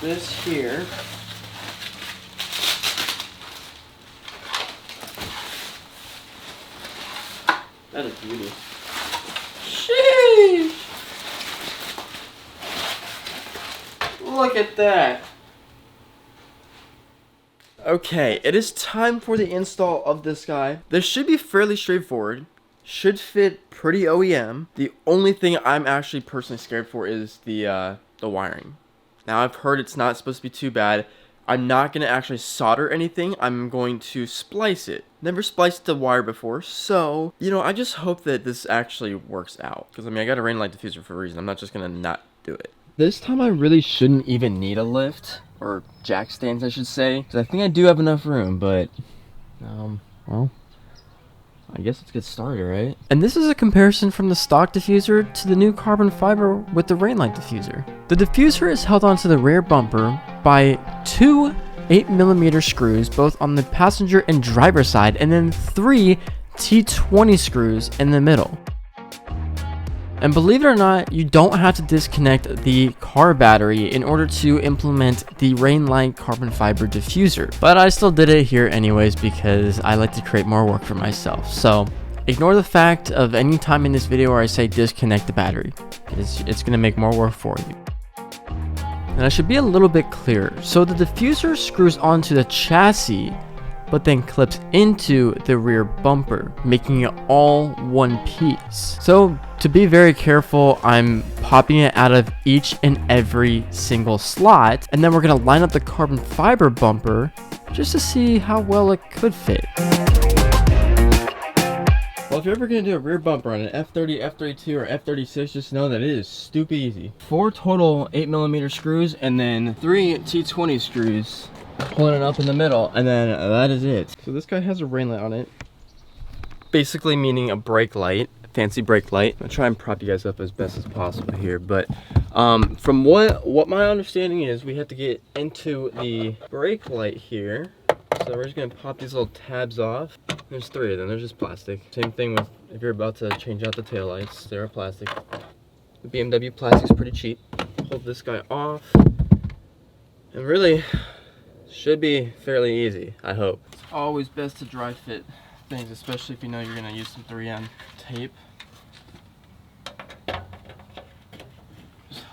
this here. That is beauty. Sheesh! Look at that. Okay, it is time for the install of this guy. This should be fairly straightforward. Should fit pretty OEM. The only thing I'm actually personally scared for is the wiring. Now I've heard it's not supposed to be too bad. I'm not going to actually solder anything. I'm going to splice it. Never spliced the wire before, so, you know, I just hope that this actually works out. Because, I mean, I got a Rainlight diffuser for a reason. I'm not just going to not do it. This time I really shouldn't even need a lift, or jack stands I should say, because I think I do have enough room, but, well, I guess let's get started, right? And this is a comparison from the stock diffuser to the new carbon fiber with the Rainlight diffuser. The diffuser is held onto the rear bumper by two 8mm screws, both on the passenger and driver side, and then three T20 screws in the middle. And believe it or not, you don't have to disconnect the car battery in order to implement the Rainlight carbon fiber diffuser. But I still did it here anyways because I like to create more work for myself. So ignore the fact of any time in this video where I say disconnect the battery. It's going to make more work for you. And I should be a little bit clearer. So the diffuser screws onto the chassis, but then clips into the rear bumper, making it all one piece. So to be very careful, I'm popping it out of each and every single slot, and then we're gonna line up the carbon fiber bumper just to see how well it could fit. Well, if you're ever gonna do a rear bumper on an F30, F32, or F36, just know that it is stupid easy. 4 total 8mm screws, and then 3 T20 screws pulling it up in the middle, and then that is it. So this guy has a rain light on it, basically meaning a brake light, fancy brake light. I'm gonna try and prop you guys up as best as possible here, but from what my understanding is, we have to get into the brake light here. So we're just gonna pop these little tabs off. There's 3 of them. They're just plastic. Same thing with if you're about to change out the taillights. They're plastic. The BMW plastic's pretty cheap. Pull this guy off, and really should be fairly easy, I hope. It's always best to dry fit things, especially if you know you're gonna use some 3M tape.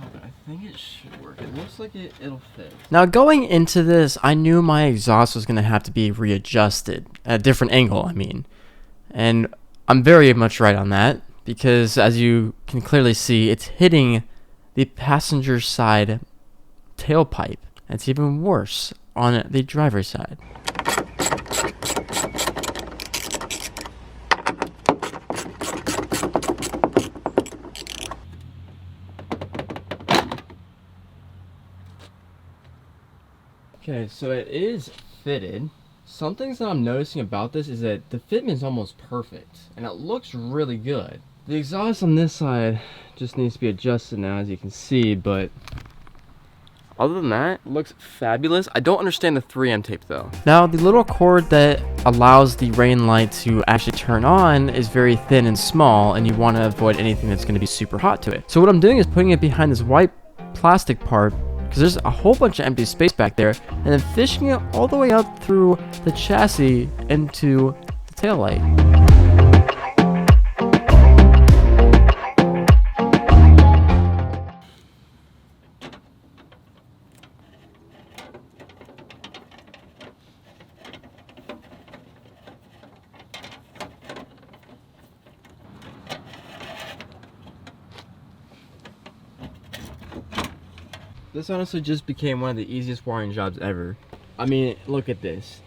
I think it should work. It looks like it'll fit. Now going into this, I knew my exhaust was gonna have to be readjusted at a different angle, I mean. And I'm very much right on that, because as you can clearly see, it's hitting the passenger side tailpipe. It's even worse on the driver's side. Okay, so it is fitted. Some things that I'm noticing about this is that the fitment is almost perfect, and it looks really good. The exhaust on this side just needs to be adjusted now, as you can see, but other than that, it looks fabulous. I don't understand the 3M tape though. Now, the little cord that allows the rain light to actually turn on is very thin and small, and you want to avoid anything that's going to be super hot to it. So what I'm doing is putting it behind this white plastic part, because there's a whole bunch of empty space back there, and then fishing it all the way out through the chassis into the taillight. This honestly just became one of the easiest wiring jobs ever. I mean, look at this.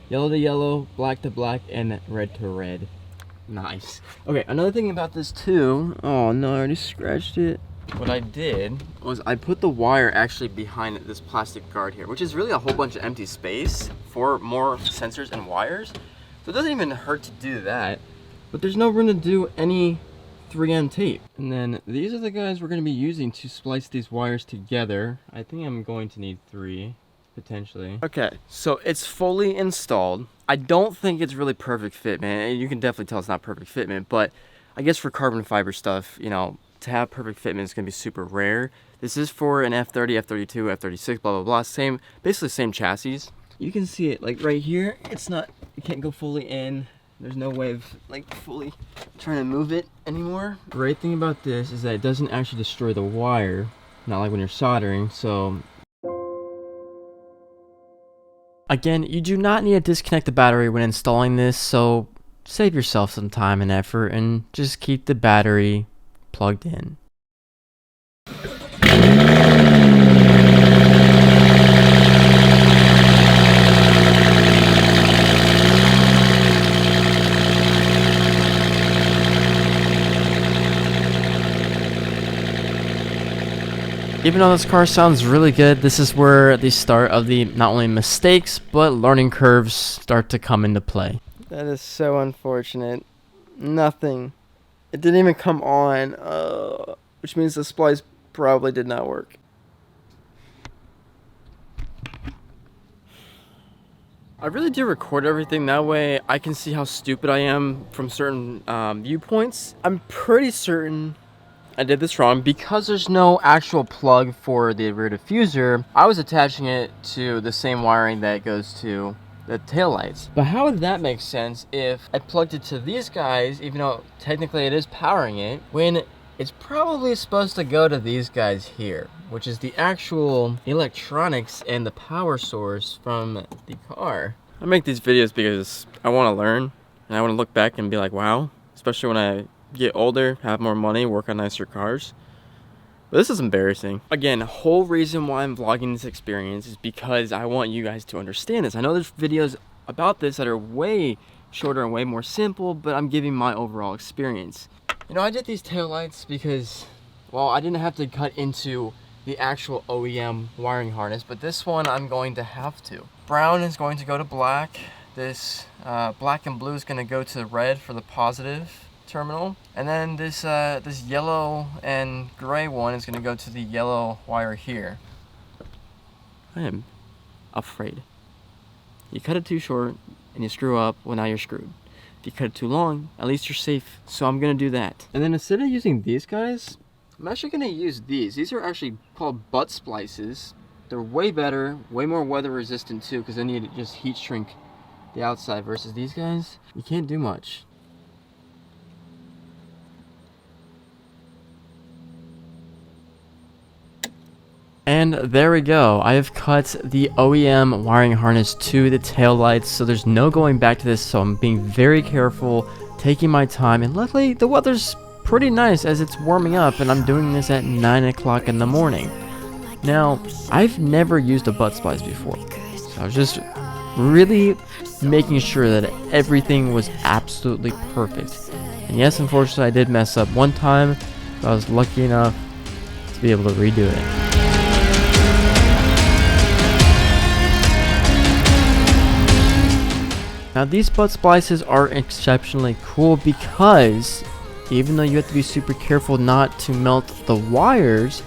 Yellow to yellow, black to black, and red to red. Nice. Okay, another thing about this too. Oh no, I already scratched it. What I did was I put the wire actually behind this plastic guard here, which is really a whole bunch of empty space for more sensors and wires. So it doesn't even hurt to do that. But there's no room to do any 3M tape. And then these are the guys we're going to be using to splice these wires together. I think I'm going to need 3 potentially. Okay, so it's fully installed. I don't think it's really perfect fitment. You can definitely tell it's not perfect fitment, but I guess for carbon fiber stuff, you know, to have perfect fitment is going to be super rare. This is for an F30, F32, F36, blah, blah, blah. Same, basically same chassis. You can see it, like right here, it's not, you can't go fully in. There's no way of like fully trying to move it anymore. Great thing about this is that it doesn't actually destroy the wire, not like when you're soldering, so. Again, you do not need to disconnect the battery when installing this, so save yourself some time and effort and just keep the battery plugged in. Even though this car sounds really good, this is where the start of the not only mistakes, but learning curves start to come into play. That is so unfortunate. Nothing. It didn't even come on, which means the splice probably did not work. I really do record everything, that way I can see how stupid I am from certain viewpoints. I'm pretty certain I did this wrong because there's no actual plug for the rear diffuser. I was attaching it to the same wiring that goes to the taillights. But how would that make sense if I plugged it to these guys, even though technically it is powering it, when it's probably supposed to go to these guys here, which is the actual electronics and the power source from the car. I make these videos because I want to learn and I want to look back and be like, wow, especially when I get older, have more money, work on nicer cars. But this is embarrassing. Again, the whole reason why I'm vlogging this experience is because I want you guys to understand this. I know there's videos about this that are way shorter and way more simple, but I'm giving my overall experience. You know, I did these taillights because, well, I didn't have to cut into the actual OEM wiring harness, but this one I'm going to have to. Brown is going to go to black. This black and blue is going to go to red for the positive terminal, and then this this yellow and gray one is going to go to the yellow wire here. I am afraid. You cut it too short and you screw up, well, now you're screwed. If you cut it too long, at least you're safe. So I'm going to do that. And then instead of using these guys, I'm actually going to use these. These are actually called butt splices. They're way better, way more weather resistant too, because then you just heat shrink the outside, versus these guys, you can't do much. And there we go. I have cut the OEM wiring harness to the taillights, so there's no going back to this, so I'm being very careful, taking my time, and luckily the weather's pretty nice as it's warming up, and I'm doing this at 9 o'clock in the morning. Now, I've never used a butt splice before, so I was just really making sure that everything was absolutely perfect. And yes, unfortunately I did mess up one time, but I was lucky enough to be able to redo it. Now these butt splices are exceptionally cool because even though you have to be super careful not to melt the wires,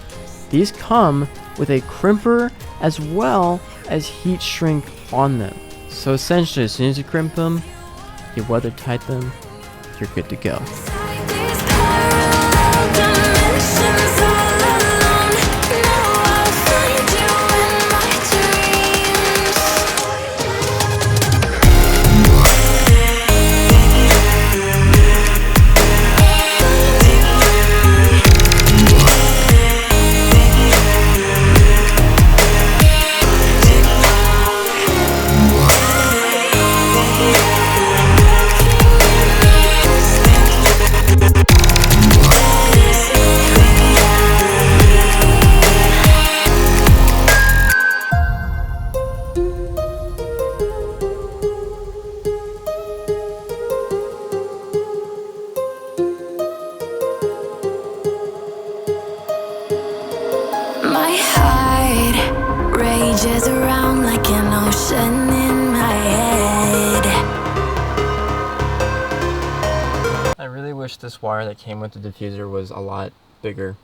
these come with a crimper as well as heat shrink on them. So essentially, as soon as you crimp them, you weather tight them, you're good to go. My heart rages around like an ocean in my head. I really wish this wire that came with the diffuser was a lot bigger,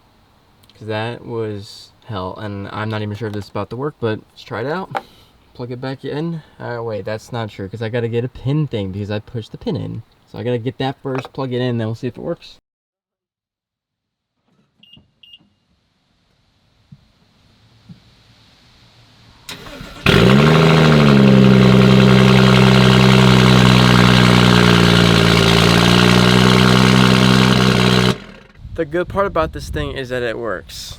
because that was hell, and I'm not even sure if this is about to work, but let's try it out. Plug it back in. Wait, that's not true, because I gotta get a pin thing because I pushed the pin in. So I gotta get that first, plug it in, then we'll see if it works. good part about this thing is that it works.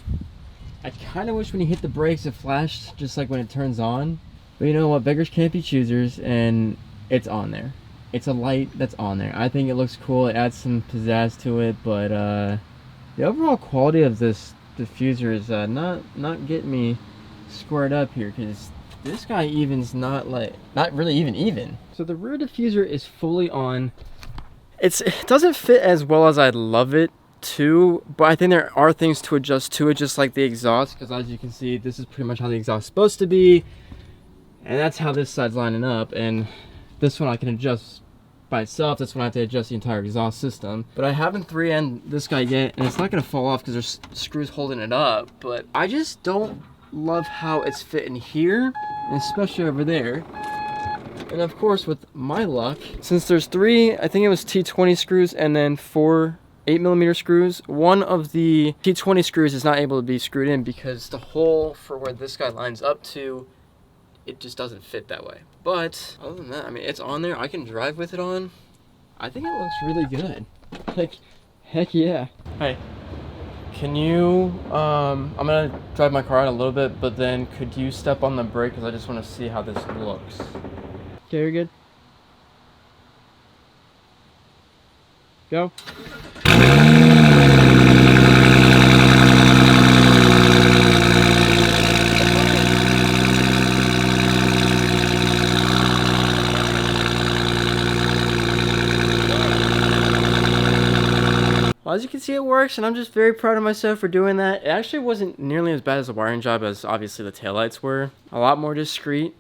I kind of wish when you hit the brakes it flashed just like when it turns on. But you know what? Beggars can't be choosers, and it's on there. It's a light that's on there. I think it looks cool. It adds some pizzazz to it, but the overall quality of this diffuser is not getting me squared up here, because this guy even's not really even. So the rear diffuser is fully on. It doesn't fit as well as I'd love it to, but I think there are things to adjust to it, just like the exhaust, because as you can see, this is pretty much how the exhaust is supposed to be, and that's how this side's lining up. And this one I can adjust by itself. This one I have to adjust the entire exhaust system. But I haven't 3N this guy yet, and it's not gonna fall off because there's screws holding it up, but I just don't love how it's fitting here, and especially over there. And of course, with my luck, since there's 3, I think it was T20 screws and then 4 8mm screws, one of the T20 screws is not able to be screwed in because the hole for where this guy lines up to, it just doesn't fit that way. But other than that, I mean, it's on there. I can drive with it on. I think it looks really good. Like, heck yeah. Hey, can you, I'm gonna drive my car out a little bit, but then could you step on the brake, because I just want to see how this looks. Okay, you're good. Go. Well, as you can see, it works, and I'm just very proud of myself for doing that. It actually wasn't nearly as bad as the wiring job as obviously the taillights were. A lot more discreet.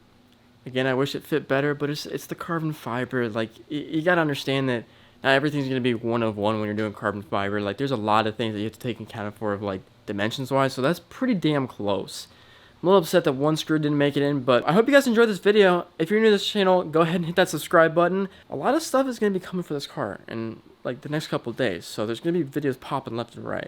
Again, I wish it fit better, but it's the carbon fiber. Like, you gotta understand that not everything's gonna be one of one when you're doing carbon fiber. Like, there's a lot of things that you have to take account for, of like dimensions wise, so that's pretty damn close. I'm a little upset that one screw didn't make it in, but I hope you guys enjoyed this video. If you're new to this channel, go ahead and hit that subscribe button. A lot of stuff is gonna be coming for this car in like the next couple of days, so there's gonna be videos popping left and right.